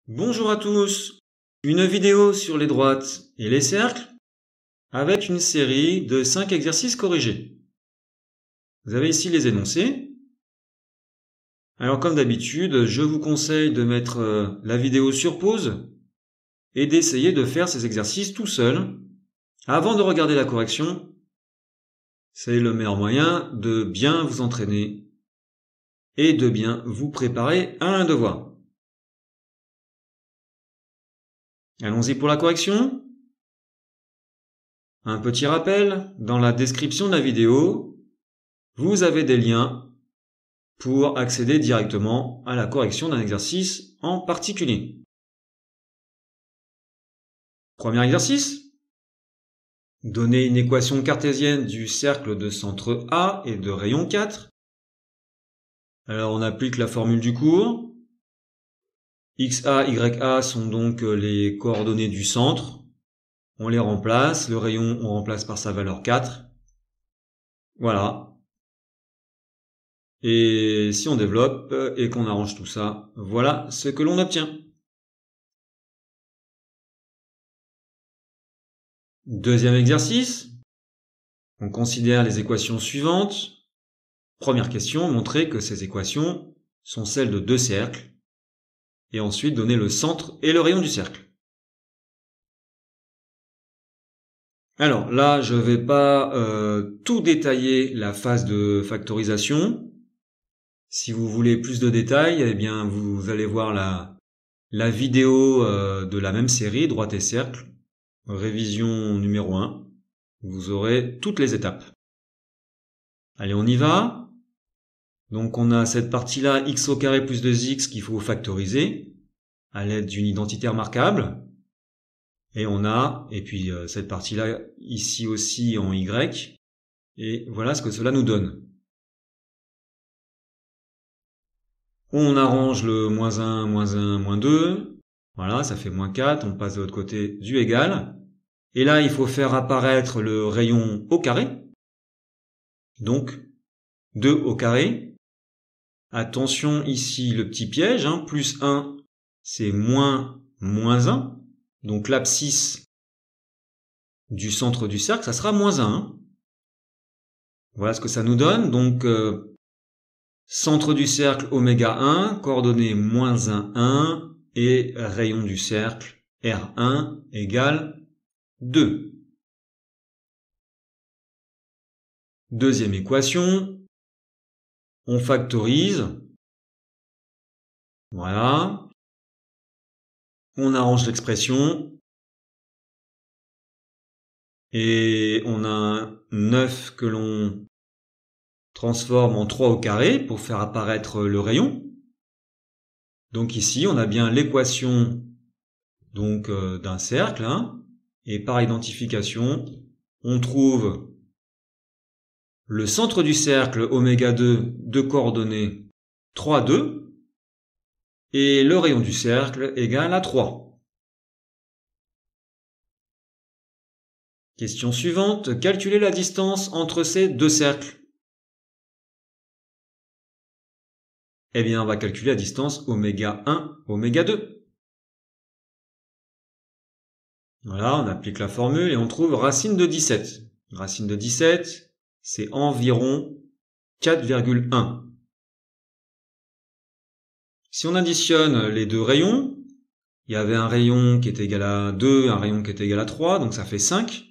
Bonjour à tous, une vidéo sur les droites et les cercles avec une série de 5 exercices corrigés. Vous avez ici les énoncés. Alors comme d'habitude, je vous conseille de mettre la vidéo sur pause et d'essayer de faire ces exercices tout seul avant de regarder la correction. C'est le meilleur moyen de bien vous entraîner et de bien vous préparer à un devoir. Allons-y pour la correction. Un petit rappel, dans la description de la vidéo, vous avez des liens pour accéder directement à la correction d'un exercice en particulier. Premier exercice. Donner une équation cartésienne du cercle de centre A et de rayon 4. Alors on applique la formule du cours. XA, YA sont donc les coordonnées du centre. On les remplace, le rayon on remplace par sa valeur 4. Voilà. Et si on développe et qu'on arrange tout ça, voilà ce que l'on obtient. Deuxième exercice. On considère les équations suivantes. Première question, montrer que ces équations sont celles de deux cercles. Et ensuite donner le centre et le rayon du cercle. Alors là, je ne vais pas tout détailler la phase de factorisation. Si vous voulez plus de détails, eh bien vous allez voir la vidéo de la même série, droite et cercle, révision numéro 1. Vous aurez toutes les étapes. Allez, on y va. Donc on a cette partie-là, x au carré plus 2x qu'il faut factoriser à l'aide d'une identité remarquable. Et on a, et puis cette partie-là ici aussi en y. Et voilà ce que cela nous donne. On arrange le moins 1, moins 1, moins 2. Voilà, ça fait moins 4. On passe de l'autre côté du égal. Et là, il faut faire apparaître le rayon au carré. Donc, 2 au carré. Attention ici, le petit piège. Plus 1, c'est moins 1. Donc l'abscisse du centre du cercle, ça sera moins 1. Voilà ce que ça nous donne. Donc, centre du cercle oméga 1, coordonnées moins 1, 1, et rayon du cercle R1 égale 2. Deuxième équation, on factorise. Voilà. On arrange l'expression. Et on a un 9 que l'on transforme en 3 au carré pour faire apparaître le rayon. Donc ici, on a bien l'équation donc d'un cercle. Et par identification, on trouve le centre du cercle oméga 2 de coordonnées 3, 2. Et le rayon du cercle égale à 3. Question suivante, calculer la distance entre ces deux cercles. Eh bien, on va calculer la distance oméga 1, oméga 2. Voilà, on applique la formule et on trouve racine de 17. Racine de 17, c'est environ 4,1. Si on additionne les deux rayons, il y avait un rayon qui est égal à 2, un rayon qui est égal à 3, donc ça fait 5.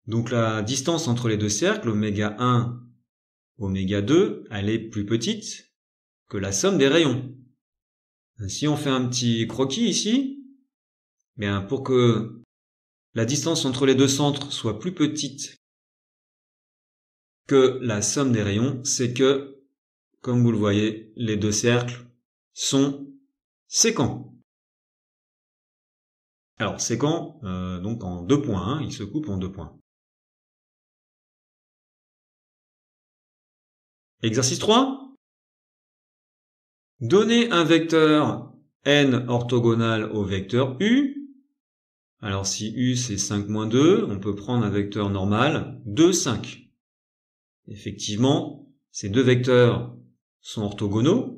Donc la distance entre les deux cercles, oméga 1, oméga 2, elle est plus petite que la somme des rayons. Si on fait un petit croquis ici, bien pour que la distance entre les deux centres soit plus petite que la somme des rayons, c'est que, comme vous le voyez, les deux cercles sont sécants. Alors sécants, donc en 2 points, ils se coupent en 2 points. Exercice 3. Donner un vecteur n orthogonal au vecteur u. Alors si u c'est 5 moins 2, on peut prendre un vecteur normal 2, 5. Effectivement, ces deux vecteurs sont orthogonaux.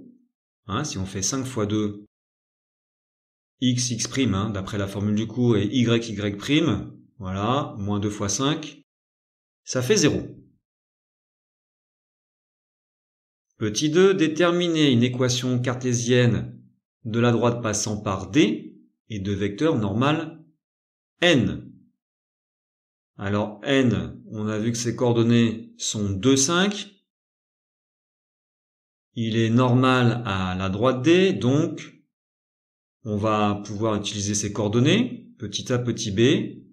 Si on fait 5 fois 2, x, x', hein, d'après la formule du cours, et y, y', voilà, moins 2 fois 5, ça fait 0. Petit 2, déterminer une équation cartésienne de la droite passant par D et de vecteurs normal n. Alors n, on a vu que ses coordonnées sont 2, 5. Il est normal à la droite D, donc on va pouvoir utiliser ces coordonnées, petit a, petit b,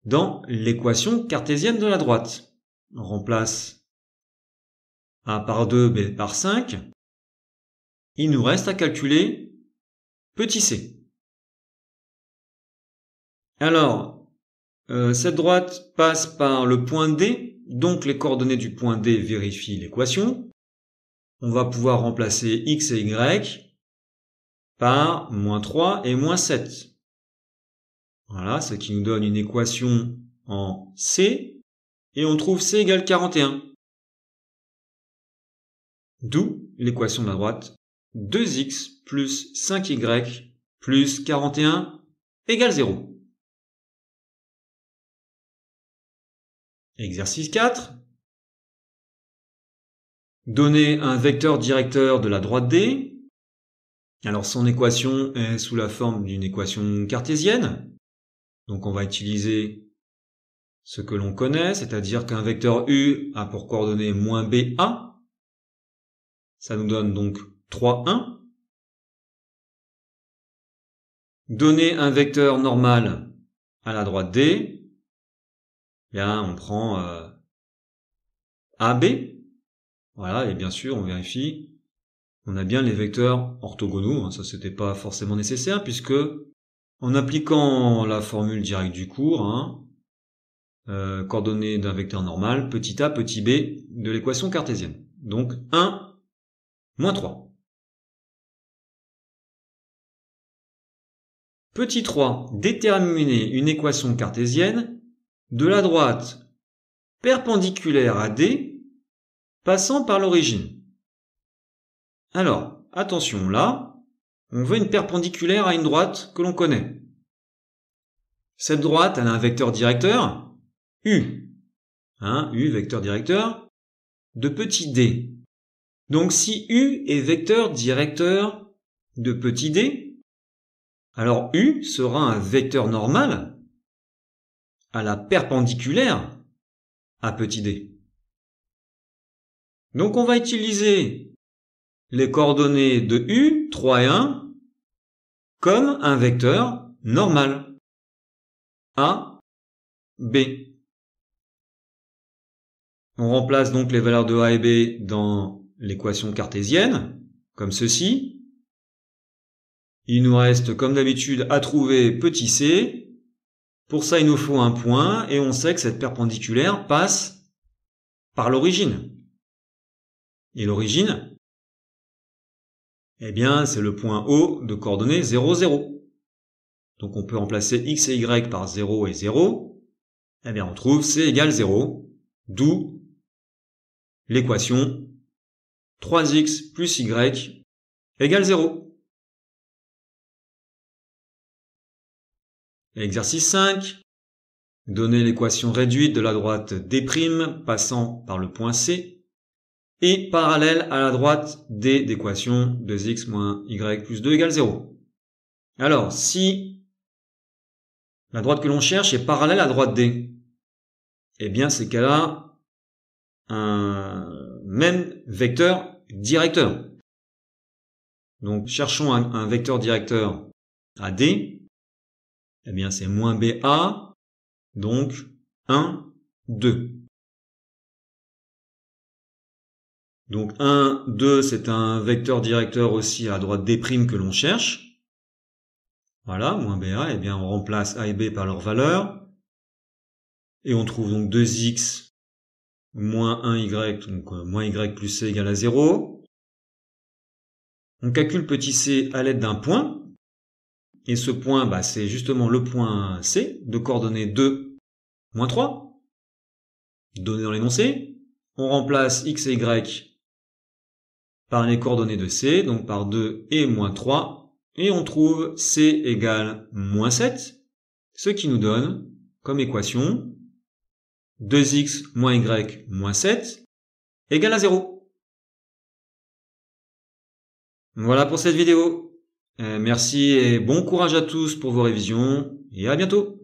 dans l'équation cartésienne de la droite. On remplace a par 2, b par 5. Il nous reste à calculer petit c. Alors, cette droite passe par le point D, donc les coordonnées du point D vérifient l'équation. On va pouvoir remplacer x et y par moins 3 et moins 7. Voilà, ce qui nous donne une équation en C, et on trouve C égale 41. D'où l'équation de la droite, 2x plus 5y plus 41 égale 0. Exercice 4. Donner un vecteur directeur de la droite D. Alors son équation est sous la forme d'une équation cartésienne. Donc on va utiliser ce que l'on connaît, c'est-à-dire qu'un vecteur U a pour coordonnée moins BA. Ça nous donne donc 3, 1. Donner un vecteur normal à la droite D. Bien, on prend AB. Voilà, et bien sûr, on vérifie. On a bien les vecteurs orthogonaux. Ça, c'était pas forcément nécessaire puisque en appliquant la formule directe du cours, coordonnées d'un vecteur normal, petit a, petit b de l'équation cartésienne. Donc 1, moins 3. Petit 3, déterminer une équation cartésienne de la droite perpendiculaire à D passant par l'origine. Alors, attention là, on veut une perpendiculaire à une droite que l'on connaît. Cette droite, elle a un vecteur directeur, U. U, vecteur directeur, de petit d. Donc si U est vecteur directeur de petit d, alors U sera un vecteur normal à la perpendiculaire à petit d. Donc on va utiliser les coordonnées de U, 3 et 1, comme un vecteur normal. A, B. On remplace donc les valeurs de A et B dans l'équation cartésienne, comme ceci. Il nous reste, comme d'habitude, à trouver petit c. Pour ça, il nous faut un point, et on sait que cette perpendiculaire passe par l'origine. Et l'origine, eh bien, c'est le point O de coordonnées 0, 0. Donc on peut remplacer x et y par 0 et 0. Eh bien, on trouve c égale 0, d'où l'équation 3x plus y égale 0. Exercice 5. Donner l'équation réduite de la droite D' passant par le point C et parallèle à la droite D d'équation 2x moins y plus 2 égale 0. Alors, si la droite que l'on cherche est parallèle à la droite D, eh bien c'est qu'elle a un même vecteur directeur. Donc cherchons un vecteur directeur à D. Eh bien, c'est moins BA, donc 1, 2. Donc 1, 2, c'est un vecteur directeur aussi à la droite D' que l'on cherche. Voilà, moins BA, eh bien on remplace A et B par leurs valeurs. Et on trouve donc 2x moins 1y, donc moins y plus c égale à 0. On calcule petit c à l'aide d'un point. Et ce point, c'est justement le point C, de coordonnées 2, moins 3, donné dans l'énoncé. On remplace x et y par les coordonnées de C, donc par 2 et moins 3, et on trouve c égale moins 7, ce qui nous donne comme équation 2x moins y moins 7 égale à 0. Voilà pour cette vidéo. Merci et bon courage à tous pour vos révisions et à bientôt.